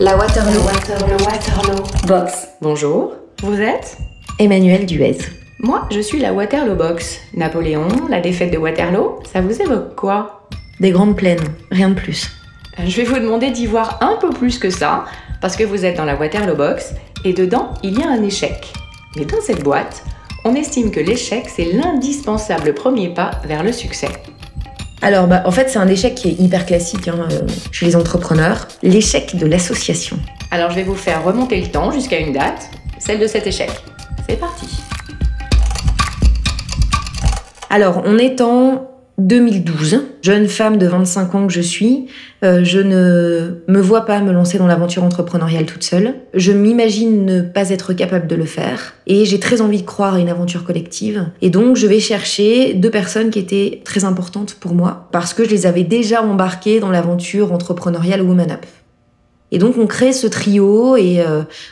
La Waterloo. Waterloo. Box. Bonjour, vous êtes ? Emmanuel Duez. Moi, je suis la Waterloo Box. Napoléon, la défaite de Waterloo, ça vous évoque quoi ? Des grandes plaines, rien de plus. Je vais vous demander d'y voir un peu plus que ça, parce que vous êtes dans la Waterloo Box, et dedans, il y a un échec. Mais dans cette boîte, on estime que l'échec, c'est l'indispensable premier pas vers le succès. Alors, en fait, c'est un échec qui est hyper classique chez les entrepreneurs. L'échec de l'association. Alors, je vais vous faire remonter le temps jusqu'à une date, celle de cet échec. C'est parti. Alors, on est en 2012. Jeune femme de 25 ans que je suis, je ne me vois pas me lancer dans l'aventure entrepreneuriale toute seule. Je m'imagine ne pas être capable de le faire. Et j'ai très envie de croire à une aventure collective. Et donc, je vais chercher 2 personnes qui étaient très importantes pour moi, parce que je les avais déjà embarquées dans l'aventure entrepreneuriale Woman Up. Et donc, on crée ce trio et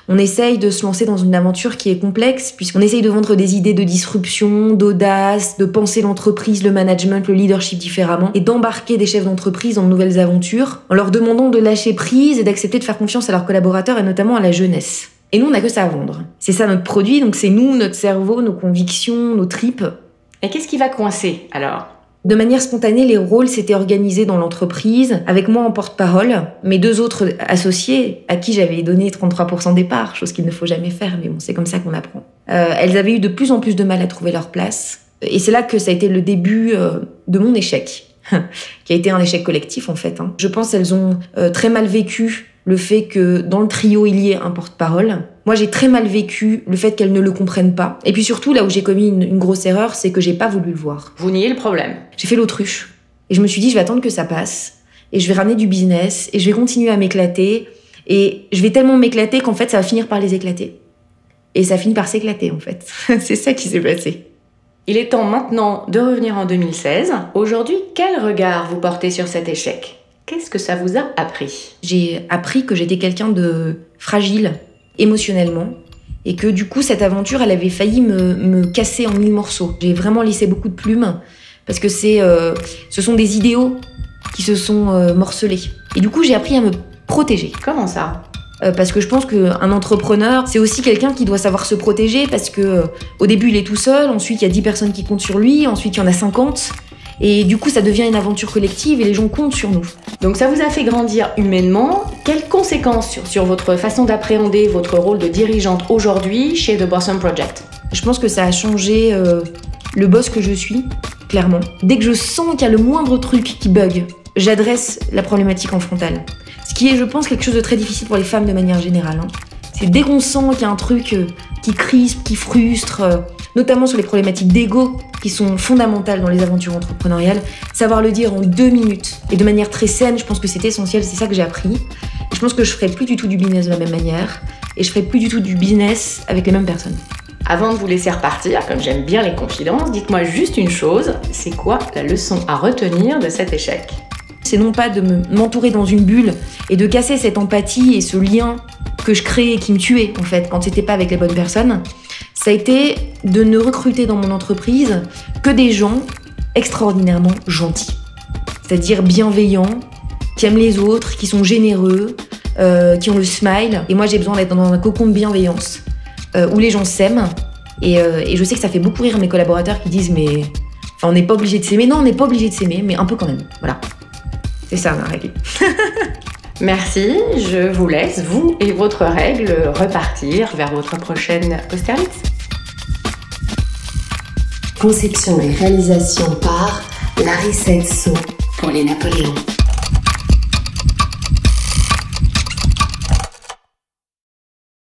on essaye de se lancer dans une aventure qui est complexe, puisqu'on essaye de vendre des idées de disruption, d'audace, de penser l'entreprise, le management, le leadership différemment, et d'embarquer des chefs d'entreprise dans de nouvelles aventures, en leur demandant de lâcher prise et d'accepter de faire confiance à leurs collaborateurs et notamment à la jeunesse. Et nous, on n'a que ça à vendre. C'est ça notre produit, donc c'est nous, notre cerveau, nos convictions, nos tripes. Et qu'est-ce qui va coincer, alors ? De manière spontanée, les rôles s'étaient organisés dans l'entreprise, avec moi en porte-parole, mes 2 autres associés, à qui j'avais donné 33% des parts, chose qu'il ne faut jamais faire, mais bon, c'est comme ça qu'on apprend. Elles avaient eu de plus en plus de mal à trouver leur place, et c'est là que ça a été le début de mon échec, qui a été un échec collectif en fait. Je pense qu'elles ont très mal vécu le fait que dans le trio, il y ait un porte-parole. Moi, j'ai très mal vécu le fait qu'elles ne le comprennent pas. Et puis surtout, là où j'ai commis une grosse erreur, c'est que j'ai pas voulu le voir. Vous niez le problème. J'ai fait l'autruche. Et je me suis dit, je vais attendre que ça passe. Et je vais ramener du business. Et je vais continuer à m'éclater. Et je vais tellement m'éclater qu'en fait, ça va finir par les éclater. Et ça finit par s'éclater, en fait. C'est ça qui s'est passé. Il est temps maintenant de revenir en 2016. Aujourd'hui, quel regard vous portez sur cet échec ? Qu'est-ce que ça vous a appris ? J'ai appris que j'étais quelqu'un de fragile émotionnellement et que du coup cette aventure elle avait failli me casser en 1000 morceaux. J'ai vraiment laissé beaucoup de plumes parce que ce sont des idéaux qui se sont morcelés. Et du coup j'ai appris à me protéger. Comment ça ? Parce que je pense qu'un entrepreneur, c'est aussi quelqu'un qui doit savoir se protéger parce que au début il est tout seul, ensuite il y a 10 personnes qui comptent sur lui, ensuite il y en a 50. Et du coup, ça devient une aventure collective et les gens comptent sur nous. Donc ça vous a fait grandir humainement. Quelles conséquences sur votre façon d'appréhender votre rôle de dirigeante aujourd'hui chez The Blossom Project ? Je pense que ça a changé le boss que je suis, clairement. Dès que je sens qu'il y a le moindre truc qui bug, j'adresse la problématique en frontal. Ce qui est, je pense, quelque chose de très difficile pour les femmes de manière générale. C'est dès qu'on sent qu'il y a un truc qui crispe, qui frustre, notamment sur les problématiques d'ego qui sont fondamentales dans les aventures entrepreneuriales, savoir le dire en 2 minutes et de manière très saine, je pense que c'est essentiel, c'est ça que j'ai appris. Et je pense que je ferai plus du tout du business de la même manière et je ferai plus du tout du business avec les mêmes personnes. Avant de vous laisser repartir, comme j'aime bien les confidences, dites-moi juste une chose, c'est quoi la leçon à retenir de cet échec ? C'est non pas de m'entourer dans une bulle et de casser cette empathie et ce lien que je créais et qui me tuait en fait quand c'était pas avec les bonnes personnes. Ça a été de ne recruter dans mon entreprise que des gens extraordinairement gentils. C'est-à-dire bienveillants, qui aiment les autres, qui sont généreux, qui ont le smile. Et moi j'ai besoin d'être dans un cocon de bienveillance où les gens s'aiment. Et je sais que ça fait beaucoup rire mes collaborateurs qui disent mais on n'est pas obligé de s'aimer. Non, on n'est pas obligé de s'aimer, mais un peu quand même. Voilà. C'est ça ma règle. Merci, je vous laisse, vous et votre règle, repartir vers votre prochaine Austerlitz. Conception et réalisation par Larry Setso pour les Napoléons.